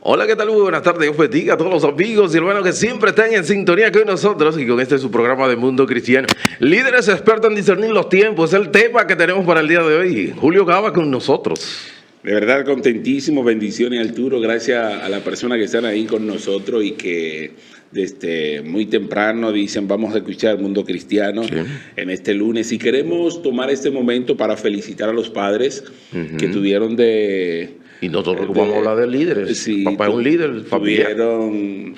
Hola, ¿qué tal? Muy buenas tardes. Dios bendiga a todos los amigos y hermanos que siempre están en sintonía con nosotros y con este su programa de Mundo Cristiano. Líderes expertos en discernir los tiempos, es el tema que tenemos para el día de hoy. Julio Gaba con nosotros. De verdad, contentísimo, bendiciones Arturo, gracias a la persona que están ahí con nosotros y que desde muy temprano dicen vamos a escuchar Mundo Cristiano en este lunes. Y queremos tomar este momento para felicitar a los padres que tuvieron Y nosotros vamos a hablar de líderes. Sí, Papá es un líder familiar. Tuvieron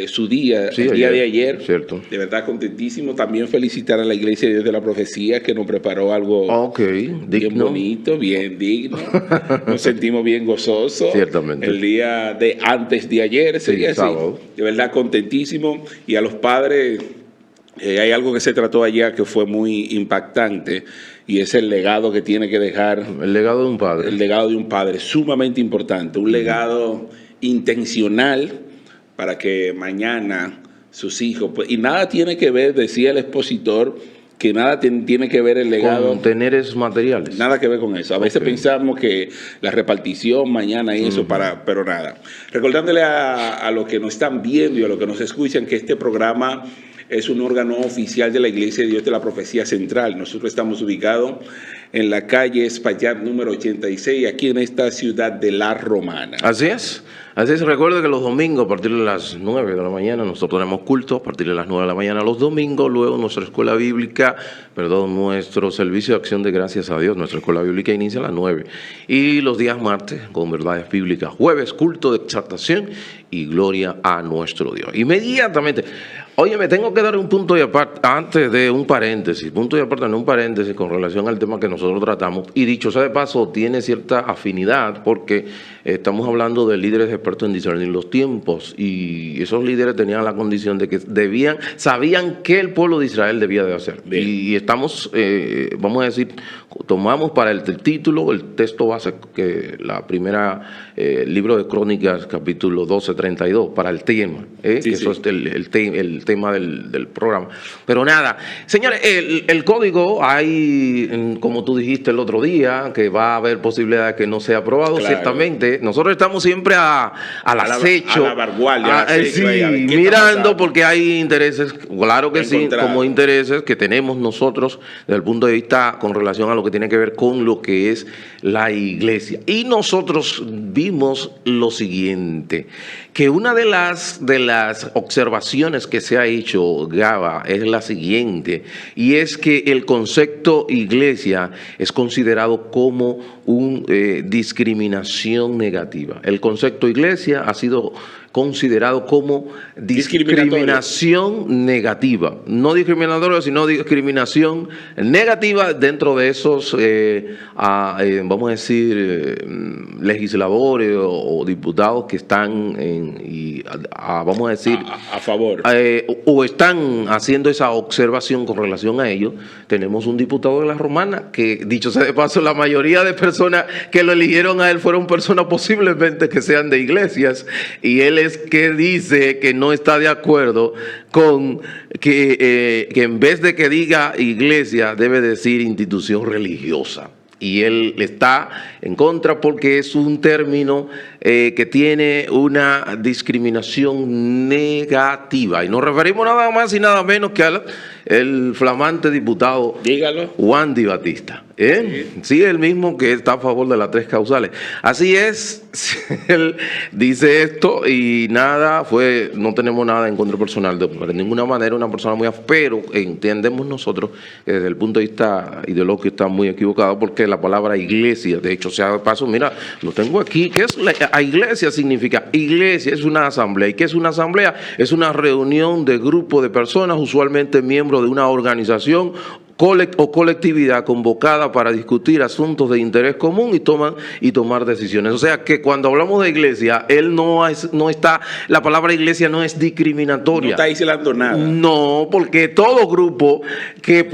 su día, Sí, el día de ayer. Cierto. De verdad, contentísimo. También felicitar a la Iglesia de Dios de la Profecía que nos preparó algo bien bonito, bien digno. Nos sentimos bien gozosos. Ciertamente. El día de antes de ayer sería así. Sábado. De verdad, contentísimo. Y a los padres, hay algo que se trató allá que fue muy impactante. Y es el legado que tiene que dejar. El legado de un padre. El legado de un padre, sumamente importante. Un legado intencional para que mañana sus hijos... y nada tiene que ver, decía el expositor, que nada tiene que ver el legado... Con teneres materiales. Nada que ver con eso. A veces pensamos que la repartición mañana y eso, pero nada. Recordándole a los que nos están viendo y a los que nos escuchan que este programa es un órgano oficial de la Iglesia de Dios de la Profecía Central. Nosotros estamos ubicados en la calle Espaillat número 86, aquí en esta ciudad de La Romana. Así es. Así es, recuerde que los domingos a partir de las 9 de la mañana nosotros tenemos culto, a partir de las 9 de la mañana los domingos, luego nuestra escuela bíblica, nuestro servicio de acción de gracias a Dios, nuestra escuela bíblica inicia a las 9. Y los días martes con verdades bíblicas, jueves culto de exaltación y gloria a nuestro Dios. Inmediatamente, oye, me tengo que dar un punto y aparte, antes de un paréntesis, con relación al tema que nosotros tratamos, y dicho sea de paso, tiene cierta afinidad porque estamos hablando de líderes expertos en discernir los tiempos, y esos líderes tenían la condición de que sabían qué el pueblo de Israel debía de hacer. Bien. Y estamos, vamos a decir, tomamos para el título, el texto base, que la primera libro de Crónicas, capítulo 12:32, para el tema, que eso es el tema del programa. Pero nada, señores, el código hay, como tú dijiste el otro día, que va a haber posibilidad de que no sea aprobado, claro. Ciertamente. Nosotros estamos siempre al acecho. A la vanguardia. Sí, mirando porque hay intereses, claro que sí, como intereses que tenemos nosotros desde el punto de vista con relación a lo que tiene que ver con lo que es la iglesia. Y nosotros vimos lo siguiente, que una de las observaciones que se ha hecho, Gaba, es la siguiente, y es que el concepto iglesia es considerado como una discriminación negativa. El concepto iglesia ha sido considerado como discriminación negativa. No discriminatoria, sino discriminación negativa dentro de esos, vamos a decir, legisladores o diputados que están vamos a decir, a favor. O están haciendo esa observación con relación a ello. Tenemos un diputado de La Romana que, dicho sea de paso, la mayoría de personas que lo eligieron a él fueron personas posiblemente que sean de iglesias, y él es que dice que no está de acuerdo con que en vez de que diga iglesia debe decir institución religiosa. Y él está en contra porque es un término que tiene una discriminación negativa. Y nos referimos nada más y nada menos que al flamante diputado Wandy Batista. Sí, el mismo que está a favor de las 3 causales. Así es, él dice esto y no tenemos nada en contra personal, de ninguna manera una persona muy pero entendemos nosotros que desde el punto de vista ideológico está muy equivocado, porque la palabra iglesia, de hecho, sea de paso, mira, lo tengo aquí, ¿qué es la iglesia? Significa, iglesia es una asamblea. ¿Y qué es una asamblea? Es una reunión de grupo de personas, usualmente miembros de una organización o colectividad convocada para discutir asuntos de interés común y tomar decisiones. O sea que cuando hablamos de iglesia, la palabra iglesia no es discriminatoria. No está aislando nada. No, porque todo grupo que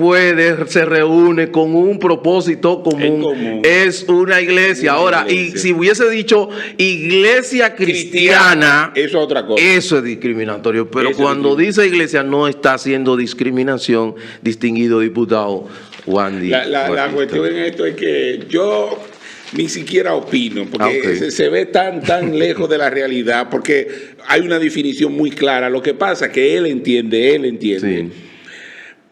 se reúne con un propósito común es una iglesia. Ahora, y si hubiese dicho iglesia cristiana, eso es otra cosa. Eso es discriminatorio. Pero cuando dice iglesia no está haciendo discriminación, distinguido diputado Wandy. La cuestión en esto es que yo ni siquiera opino, porque Okay. se ve tan lejos de la realidad, porque hay una definición muy clara. Lo que pasa es que él entiende. Sí.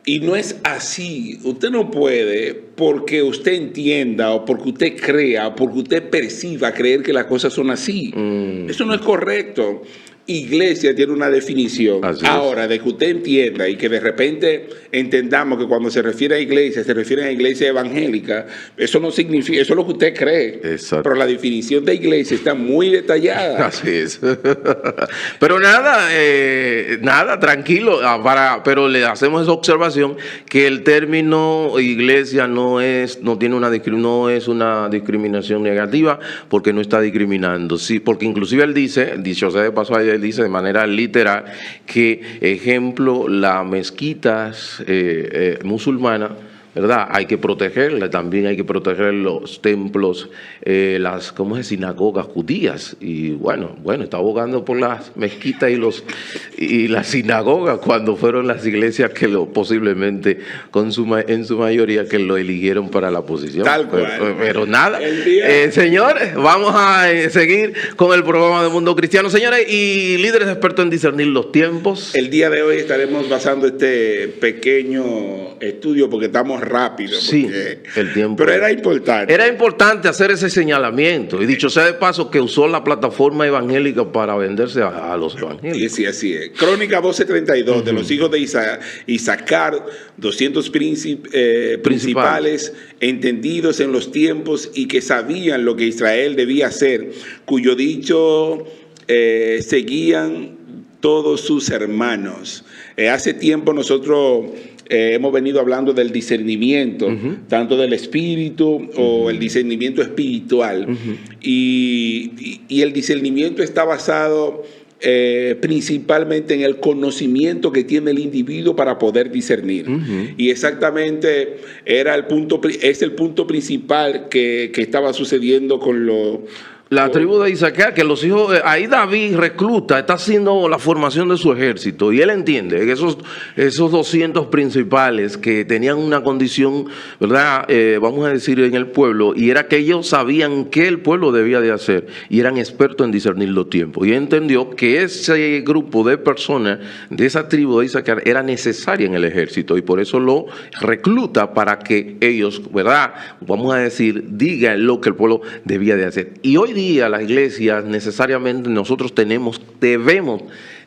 Y no es así. Usted no puede, porque usted entienda, o porque usted crea, o porque usted perciba creer que las cosas son así. Eso no es correcto. Iglesia tiene una definición. Así es. Ahora, de que usted entienda y que de repente entendamos que cuando se refiere a iglesia, se refiere a iglesia evangélica, eso no significa, eso es lo que usted cree. Exacto. Pero la definición de iglesia está muy detallada. Así es. Pero nada, tranquilo. Pero le hacemos esa observación que el término iglesia no es una discriminación negativa, porque no está discriminando. Sí, porque inclusive él dice, dicho sea de paso, él dice de manera literal que, ejemplo, las mezquitas musulmanas, ¿verdad? Hay que protegerla, también hay que proteger los templos, las sinagogas judías. Y bueno, está abogando por las mezquitas y las sinagogas, cuando fueron las iglesias que posiblemente en su mayoría que lo eligieron para la posición. Tal cual. Pero nada, día... señores, vamos a seguir con el programa de Mundo Cristiano, señores, y líderes expertos en discernir los tiempos. El día de hoy estaremos basando este pequeño estudio porque estamos rápido. Sí, el tiempo. Pero era importante. Era importante hacer ese señalamiento. Y dicho sea de paso, que usó la plataforma evangélica para venderse a los evangélicos. Sí, así es. Crónica 12:32, de los hijos de Isaacar, 200 principales entendidos en los tiempos y que sabían lo que Israel debía hacer, cuyo dicho seguían todos sus hermanos. Hace tiempo nosotros hemos venido hablando del discernimiento, tanto del espíritu o el discernimiento espiritual. Y el discernimiento está basado principalmente en el conocimiento que tiene el individuo para poder discernir. Y exactamente es el punto principal que estaba sucediendo con la tribu de Isaacar, que los hijos, ahí David recluta, está haciendo la formación de su ejército, y él entiende que esos 200 principales que tenían una condición, ¿verdad? Vamos a decir, en el pueblo, y era que ellos sabían qué el pueblo debía de hacer, y eran expertos en discernir los tiempos. Y entendió que ese grupo de personas de esa tribu de Isaacar era necesaria en el ejército, y por eso lo recluta para que ellos, ¿verdad? Vamos a decir, digan lo que el pueblo debía de hacer. Y hoy día las iglesias necesariamente nosotros tenemos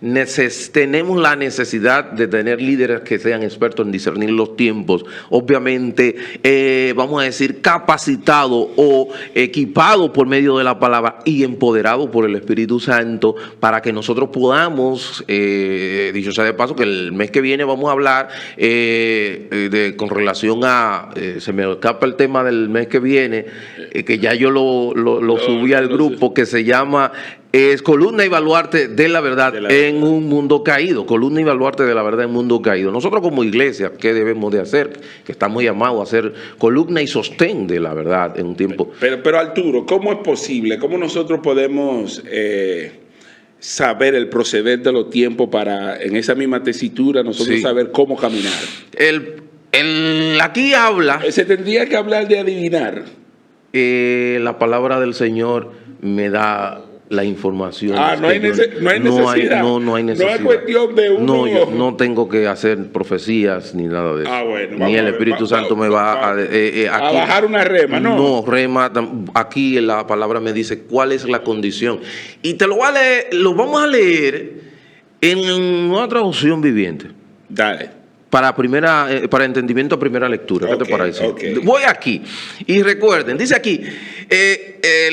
la necesidad de tener líderes que sean expertos en discernir los tiempos, obviamente vamos a decir capacitados o equipados por medio de la palabra y empoderados por el Espíritu Santo, para que nosotros podamos, dicho sea de paso, que el mes que viene vamos a hablar con relación a, se me escapa el tema del mes que viene, que ya yo lo subí al grupo, que se llama columna y baluarte de la verdad en un mundo caído. Columna y baluarte de la verdad en un mundo caído. Nosotros como iglesia, ¿qué debemos de hacer? Que estamos llamados a ser columna y sostén de la verdad en un tiempo. Pero Arturo, ¿cómo es posible? ¿Cómo nosotros podemos saber el proceder de los tiempos para, en esa misma tesitura, nosotros saber cómo caminar? Aquí habla... Se tendría que hablar de adivinar. La palabra del Señor me da la información. No hay necesidad. No hay necesidad. No es cuestión de uno. No, yo no tengo que hacer profecías ni nada de eso. Bueno, ni el Espíritu Santo me va a bajar una rema, ¿no? No, rema. Aquí la palabra me dice cuál es la condición. Y te lo voy a leer, lo vamos a leer en otra traducción viviente. Dale. Para entendimiento a primera lectura. ¿Qué te parece? Voy aquí. Y recuerden, dice aquí,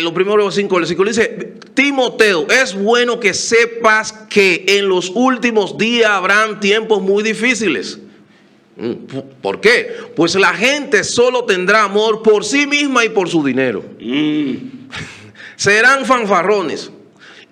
los primeros 5 versículos, dice: Timoteo, es bueno que sepas que en los últimos días habrán tiempos muy difíciles. ¿Por qué? Pues la gente solo tendrá amor por sí misma y por su dinero. Serán fanfarrones,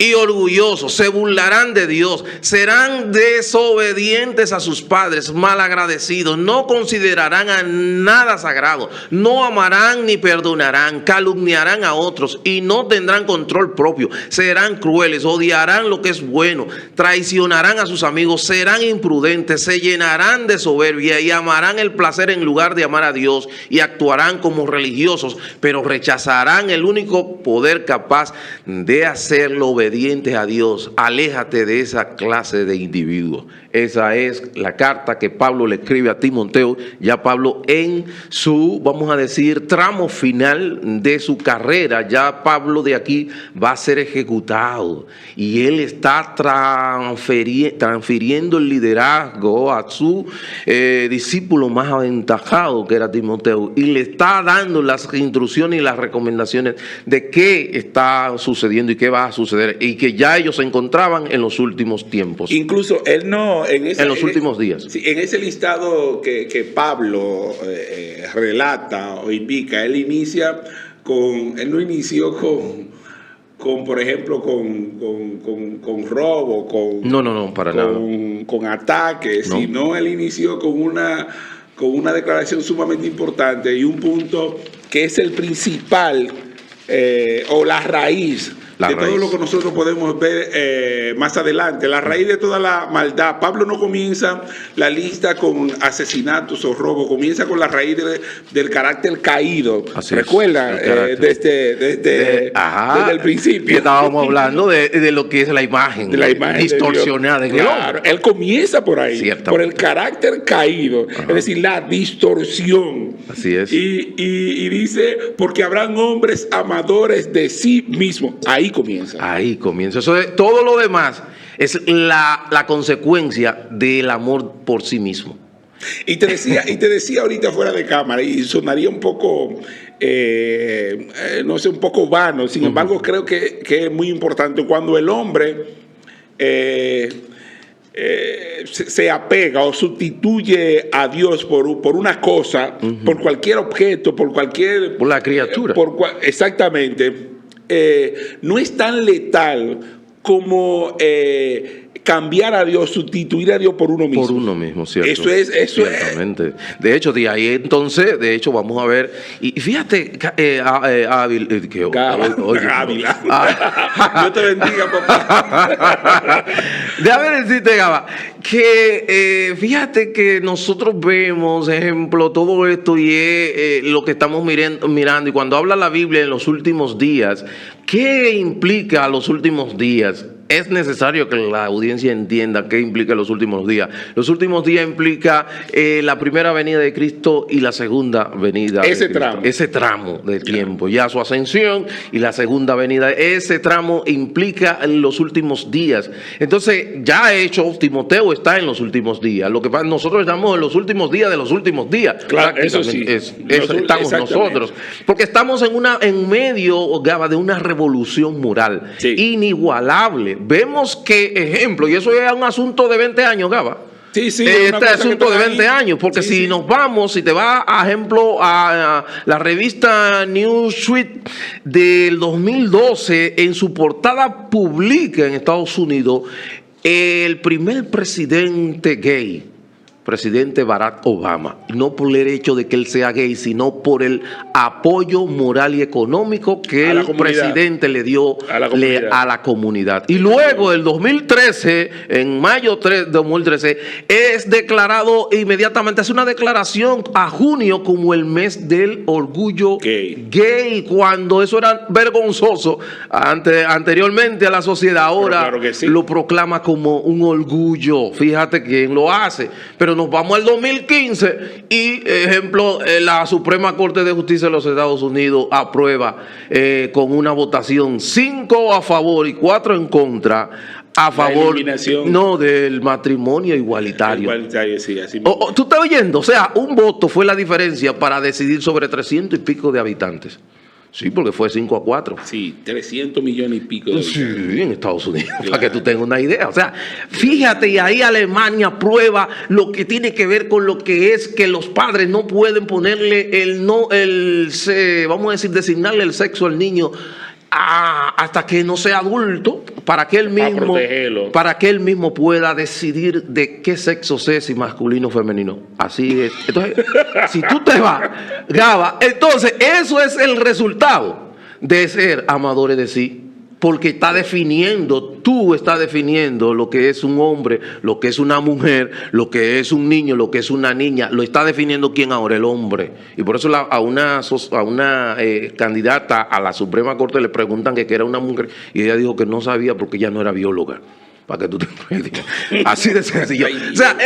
y orgullosos, se burlarán de Dios, serán desobedientes a sus padres, malagradecidos, no considerarán a nada sagrado, no amarán ni perdonarán, calumniarán a otros y no tendrán control propio, serán crueles, odiarán lo que es bueno, traicionarán a sus amigos, serán imprudentes, se llenarán de soberbia y amarán el placer en lugar de amar a Dios y actuarán como religiosos, pero rechazarán el único poder capaz de hacerlo obedientes a Dios. Aléjate de esa clase de individuos. Esa es la carta que Pablo le escribe a Timoteo, ya Pablo en su, vamos a decir, tramo final de su carrera. Ya Pablo de aquí va a ser ejecutado y él está transfiriendo el liderazgo a su discípulo más aventajado, que era Timoteo, y le está dando las instrucciones y las recomendaciones de qué está sucediendo y qué va a suceder, y que ya ellos se encontraban en los últimos tiempos. Incluso él no... En los últimos días. Sí, en ese listado que Pablo relata o indica, él no inició con por ejemplo, con robo, No, para nada. Con ataques, no. Sino él inició con una declaración sumamente importante y un punto que es el principal o la raíz de todo lo que nosotros podemos ver más adelante, la raíz de toda la maldad. Pablo no comienza la lista con asesinatos o robos, comienza con la raíz del carácter caído. ¿Recuerdan? Desde el principio. Estábamos hablando de lo que es la imagen, distorsionada en el hombre. Él comienza por ahí, por el carácter caído, es decir, la distorsión. Así es. Y dice, porque habrán hombres amadores de sí mismos. Ahí comienza. Eso es, todo lo demás es la consecuencia del amor por sí mismo. Y te decía ahorita fuera de cámara, y sonaría un poco, no sé, un poco vano. Sin embargo, creo que es muy importante cuando el hombre se apega o sustituye a Dios por una cosa, por cualquier objeto, por la criatura. Exactamente. No es tan letal como cambiar a Dios, sustituir a Dios por uno mismo. Por uno mismo, ¿cierto? Eso es. Ciertamente. De hecho, de ahí entonces, vamos a ver. Y fíjate, Ávila. Dios te bendiga, papá. Déjame decirte, Gaba, que fíjate que nosotros vemos, ejemplo, todo esto y es lo que estamos mirando. Y cuando habla la Biblia en los últimos días, ¿qué implica los últimos días? Es necesario que la audiencia entienda qué implica los últimos días. Los últimos días implica la primera venida de Cristo y la segunda venida de Cristo. Ese tramo de tiempo. Ya su ascensión y la segunda venida. Ese tramo implica los últimos días. Entonces, ya hecho, Timoteo está en los últimos días. Lo que pasa, nosotros estamos en los últimos días de los últimos días. Claro, eso sí. Estamos nosotros. Porque estamos en medio, Gaba, de una revolución moral inigualable. Vemos que, ejemplo, y eso es un asunto de 20 años, Gaba. Sí, este asunto de 20 años, porque si nos vamos, si te vas, a ejemplo, a la revista Newsweek del 2012, en su portada publica en Estados Unidos el primer presidente gay, presidente Barack Obama, no por el hecho de que él sea gay, sino por el apoyo moral y económico que el presidente le dio a la comunidad. Y luego, el 2013, en mayo de 2013, es declarado inmediatamente, hace una declaración a junio como el mes del orgullo gay, cuando eso era vergonzoso anteriormente a la sociedad. Ahora claro lo proclama como un orgullo. Fíjate quién lo hace. Pero nos vamos al 2015 y, ejemplo, la Suprema Corte de Justicia de los Estados Unidos aprueba con una votación 5 a favor y 4 en contra a favor del matrimonio igualitario. Sí, así ¿Tú estás oyendo? O sea, un voto fue la diferencia para decidir sobre 300 y pico de habitantes. Sí, porque fue 5 a 4. Sí, 300 millones y pico de sí, en Estados Unidos, claro. Para que tú tengas una idea. O sea, fíjate, y ahí Alemania prueba lo que tiene que ver con lo que es que los padres no pueden ponerle vamos a decir, designarle el sexo al niño hasta que no sea adulto, para que él mismo, protegerlo. para que él mismo pueda decidir de qué sexo es, si masculino o femenino. Así es. Entonces, si tú te vas, Gaba, entonces eso es el resultado de ser amadores de sí. Porque tú estás definiendo lo que es un hombre, lo que es una mujer, lo que es un niño, lo que es una niña. Lo está definiendo ¿quién ahora? El hombre. Y por eso a una candidata a la Suprema Corte le preguntan que era una mujer y ella dijo que no sabía porque ella no era bióloga. Para que tú te entiendas. Así de sencillo. O sea,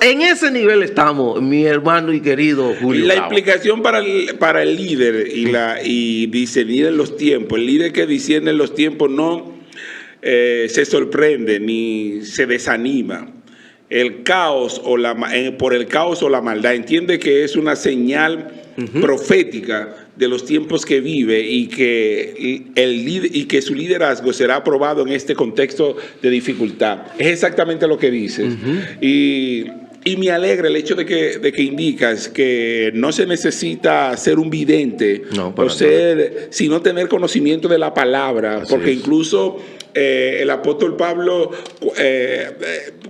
en ese nivel estamos, mi hermano y querido Julio. La Gaba. implicación para el líder y discernir en los tiempos. El líder que discierne en los tiempos no se sorprende ni se desanima. El caos por el caos o la maldad. Entiende que es una señal profética de los tiempos que vive y que su liderazgo será aprobado en este contexto de dificultad. Es exactamente lo que dices. Y me alegra el hecho de que indicas que no se necesita ser un vidente sino tener conocimiento de la palabra, porque incluso el apóstol Pablo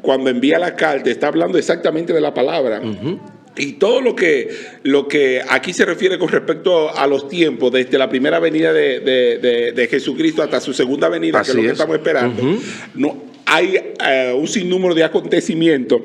cuando envía la carta está hablando exactamente de la palabra. Y todo lo que aquí se refiere con respecto a los tiempos, desde la primera venida de Jesucristo hasta su segunda venida, que es lo que estamos esperando, no, hay un sinnúmero de acontecimientos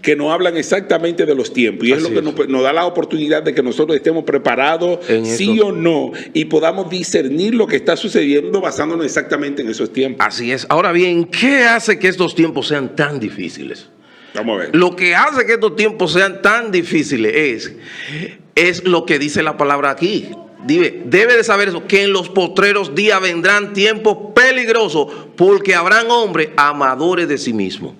que nos hablan exactamente de los tiempos. Y es lo que nos da la oportunidad de que nosotros estemos preparados, sí o no, y podamos discernir lo que está sucediendo basándonos exactamente en esos tiempos. Así es. Ahora bien, ¿qué hace que estos tiempos sean tan difíciles? Vamos a ver. Lo que hace que estos tiempos sean tan difíciles es lo que dice la palabra aquí. Debe de saber eso, que en los postreros días vendrán tiempos peligrosos, porque habrán hombres amadores de sí mismos.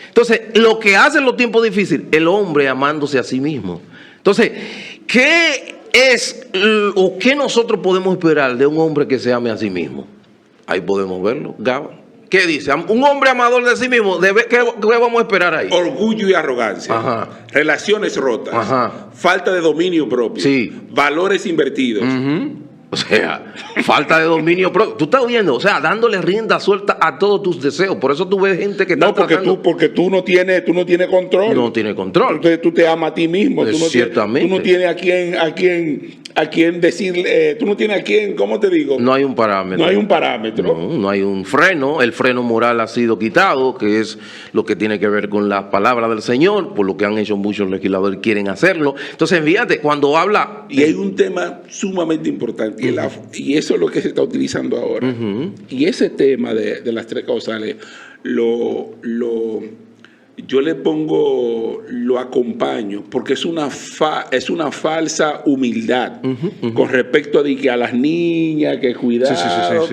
Entonces, lo que hace los tiempos difíciles, el hombre amándose a sí mismo. Entonces, ¿qué es o qué nosotros podemos esperar de un hombre que se ame a sí mismo? Ahí podemos verlo, Gaba. ¿Qué dice? Un hombre amador de sí mismo, ¿qué vamos a esperar ahí? Orgullo y arrogancia, relaciones rotas, falta de dominio propio, valores invertidos. O sea, falta de dominio propio. Tú estás viendo, o sea, dándole rienda suelta a todos tus deseos. Por eso tú ves gente que está porque tú no tienes control. No tiene control. Entonces tú te amas a ti mismo. Ciertamente. Tú no tienes a quién decirle, tú no tienes a quién, ¿cómo te digo? No hay un parámetro. No hay un parámetro. No hay un freno. El freno moral ha sido quitado, que es lo que tiene que ver con la palabra del Señor, por lo que han hecho muchos legisladores, quieren hacerlo. Entonces, fíjate, cuando habla... Y hay un tema sumamente importante, y eso es lo que se está utilizando ahora. Y ese tema de las tres causales, yo lo acompaño porque es una falsa humildad con respecto a las niñas, que cuidado.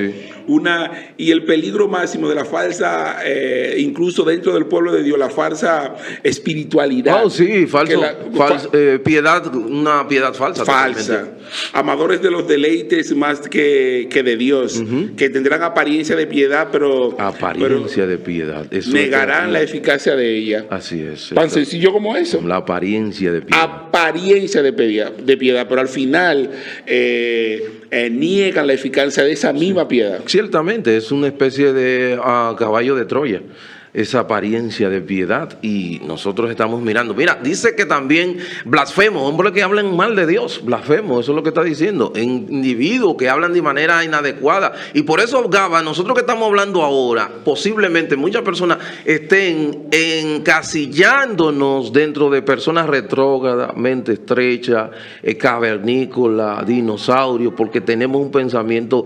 Y el peligro máximo de la falsa, incluso dentro del pueblo de Dios, la falsa espiritualidad. Piedad, una piedad falsa. Falsa. Amadores de los deleites más que de Dios, que tendrán apariencia de piedad, pero de piedad. Eso negarán la eficacia de ella. Así es. Tan sencillo como eso. La apariencia de piedad. Apariencia de piedad, pero al final niegan la eficacia de esa misma piedad. Ciertamente, es una especie de caballo de Troya, esa apariencia de piedad, y nosotros estamos mirando. Mira, dice que también blasfemos, hombres que hablan mal de Dios, blasfemos, eso es lo que está diciendo, individuos que hablan de manera inadecuada. Y por eso, Gaba, nosotros que estamos hablando ahora, posiblemente muchas personas estén encasillándonos dentro de personas retrógradas, mente estrecha, cavernícola, dinosaurio, porque tenemos un pensamiento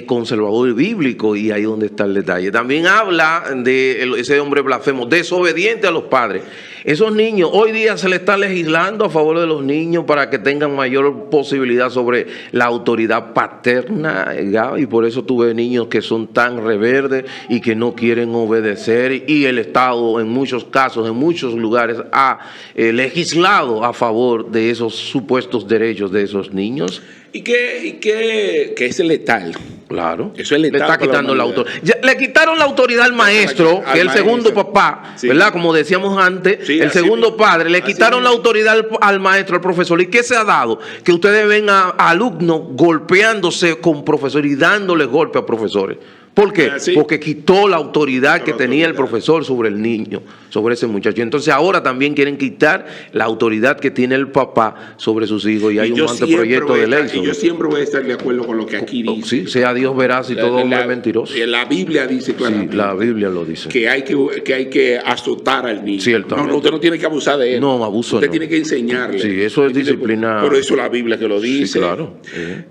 conservador bíblico, y ahí donde está el detalle. También habla de ese hombre blasfemo, desobediente a los padres. Esos niños, hoy día se le está legislando a favor de los niños para que tengan mayor posibilidad sobre la autoridad paterna, y por eso tuve niños que son tan reverdes y que no quieren obedecer, y el Estado en muchos casos, en muchos lugares ha legislado a favor de esos supuestos derechos de esos niños. ¿Y qué es letal? Claro. Eso es letal. Le está quitando la autoridad. Le quitaron la autoridad al maestro, que es el segundo papá, ¿verdad? Como decíamos antes, el segundo padre. Le quitaron la autoridad al maestro, al profesor. ¿Y qué se ha dado? Que ustedes ven a alumnos golpeándose con profesores y dándoles golpes a profesores. ¿Por qué? ¿Así? Porque quitó la autoridad que tenía el autoridad. profesor sobre el niño, sobre ese muchacho. Entonces ahora también quieren quitar la autoridad que tiene el papá sobre sus hijos y hay un anteproyecto de ley. Y yo siempre voy a estar de acuerdo con lo que aquí dice. Sí, sea Dios veraz y todo hombre mentiroso. La Biblia dice claramente. Sí, la Biblia lo dice. Que hay que azotar al niño. Ciertamente. No, usted no tiene que abusar de él. No, abuso Usted no. tiene que enseñarle. Sí, eso es disciplina. Por eso la Biblia que lo dice. Sí, claro. Sí.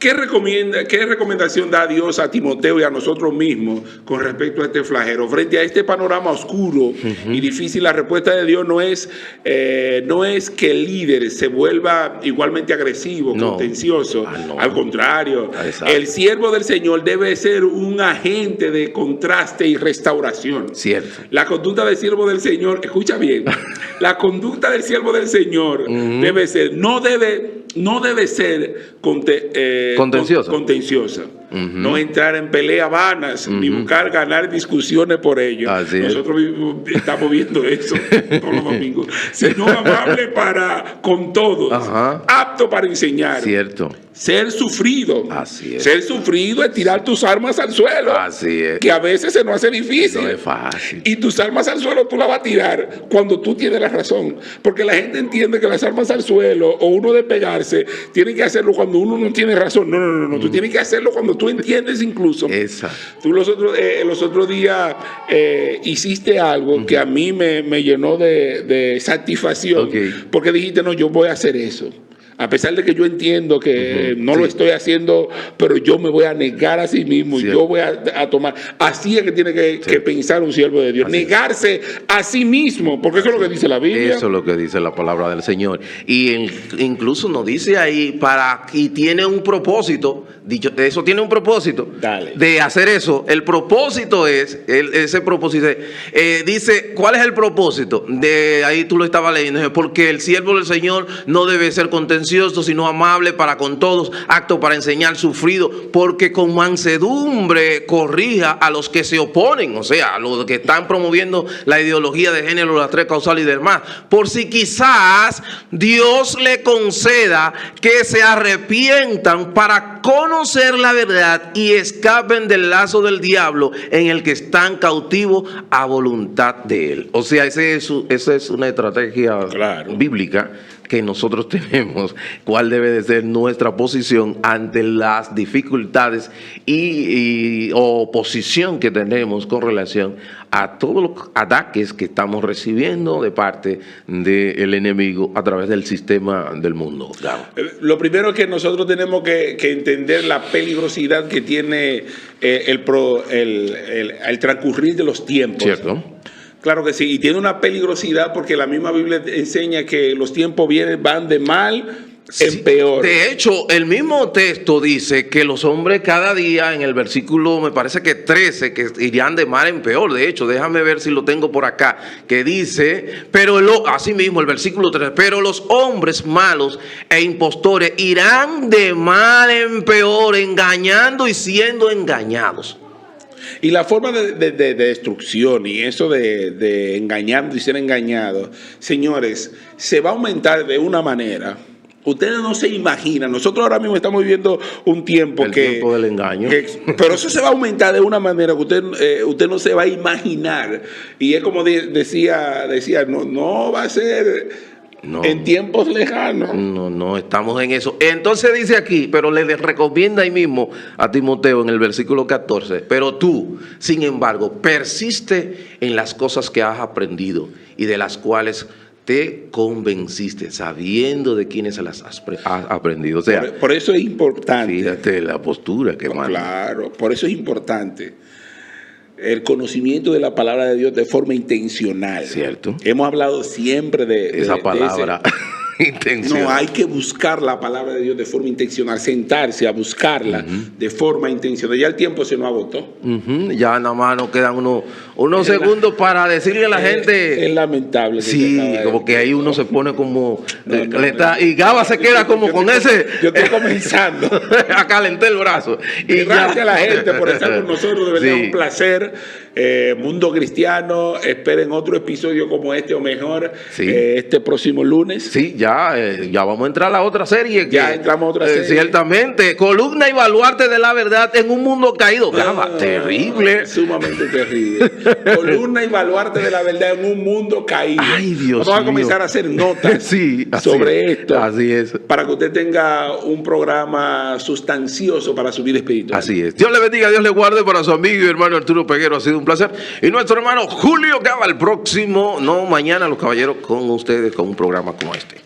¿Qué recomendación da Dios a Timoteo y a nosotros mismos con respecto a este flagelo? Frente a este panorama oscuro y difícil, la respuesta de Dios no es que el líder se vuelva igualmente agresivo, No. contencioso. No. Al contrario, Exacto. el siervo del Señor debe ser un agente de contraste y restauración. Cierto. La conducta del siervo del Señor, escucha bien, la conducta del siervo del Señor debe ser, no debe ser contenciosa. No entrar en peleas vanas, ni buscar ganar discusiones por ello. Así es. Nosotros estamos viendo eso todos los domingos. Sino amable con todos, Ajá. apto para enseñar. Cierto. Ser sufrido. Así es. Ser sufrido es tirar tus armas al suelo. Así es. Que a veces se nos hace difícil. No es fácil. Y tus armas al suelo tú las vas a tirar cuando tú tienes la razón. Porque la gente entiende que las armas al suelo o uno de pegarse, tiene que hacerlo cuando uno no tiene razón. No. Tú tienes que hacerlo cuando tú entiendes incluso. Exacto. Tú los otros días hiciste algo que a mí me llenó de satisfacción. Ok. Porque dijiste, no, yo voy a hacer eso. A pesar de que yo entiendo que no lo estoy haciendo, pero yo me voy a negar a sí mismo y yo voy a tomar. Así es que tiene que pensar un siervo de Dios. Así negarse a sí mismo, porque eso es lo que dice la Biblia. Eso es lo que dice la palabra del Señor. Y incluso nos dice ahí, y tiene un propósito, dicho, eso tiene un propósito. Dale. De hacer eso. El propósito es, ese propósito dice, ¿cuál es el propósito? De ahí tú lo estabas leyendo, porque el siervo del Señor no debe ser contencioso, sino amable para con todos, apto para enseñar, sufrido, porque con mansedumbre corrija a los que se oponen, o sea, a los que están promoviendo la ideología de género, las tres causales y demás, por si quizás Dios le conceda que se arrepientan para conocer la verdad y escapen del lazo del diablo en el que están cautivos a voluntad de él. O sea, esa es una estrategia bíblica que nosotros tenemos, cuál debe de ser nuestra posición ante las dificultades y oposición que tenemos con relación a todos los ataques que estamos recibiendo de parte del enemigo a través del sistema del mundo. Claro. Lo primero es que nosotros tenemos que entender la peligrosidad que tiene el transcurrir de los tiempos. ¿Cierto? Claro que sí, y tiene una peligrosidad porque la misma Biblia enseña que los tiempos van de mal en peor. De hecho, el mismo texto dice que los hombres cada día, en el versículo, me parece que 13, que irían de mal en peor. De hecho, déjame ver si lo tengo por acá, que dice, así mismo el versículo 13, pero los hombres malos e impostores irán de mal en peor, engañando y siendo engañados. Y la forma de destrucción y eso de engañando y ser engañado, señores, se va a aumentar de una manera. Ustedes no se imaginan. Nosotros ahora mismo estamos viviendo un tiempo tiempo del engaño. Pero eso se va a aumentar de una manera que usted no se va a imaginar. Y es como decía, no va a ser... No, en tiempos lejanos. No estamos en eso. Entonces dice aquí, pero le recomienda ahí mismo a Timoteo en el versículo 14, pero tú, sin embargo, persiste en las cosas que has aprendido y de las cuales te convenciste, sabiendo de quiénes las has aprendido. O sea, por eso es importante. Fíjate la postura que manda. Claro, por eso es importante el conocimiento de la palabra de Dios de forma intencional. Cierto. Hemos hablado siempre de esa palabra. No, hay que buscar la palabra de Dios de forma intencional, sentarse a buscarla de forma intencional. Ya el tiempo se nos agotó. Ya nada más nos quedan unos segundos para decirle a la gente. Es lamentable. Sí, como que ahí uno se pone como... y Gaba se queda como con ese... Yo estoy comenzando a calentar el brazo. Y gracias a la gente por estar con nosotros. De verdad, un placer. Mundo Cristiano, esperen otro episodio como este o mejor este próximo lunes. Sí, ya vamos a entrar a la otra serie. Ya entramos a otra serie. Ciertamente. Columna y baluarte de la verdad en un mundo caído. Terrible. Sumamente terrible. Columna y baluarte de la verdad en un mundo caído. Ay, Dios Vamos a mío. comenzar a hacer notas Sí, así sobre es. esto. Así es. Para que usted tenga un programa sustancioso para su vida espiritual. Así es. Dios le bendiga, Dios le guarde. Para su amigo y hermano Arturo Peguero ha sido un placer. Y nuestro hermano Julio Gaba, el próximo, no mañana, los caballeros, con ustedes, con un programa como este.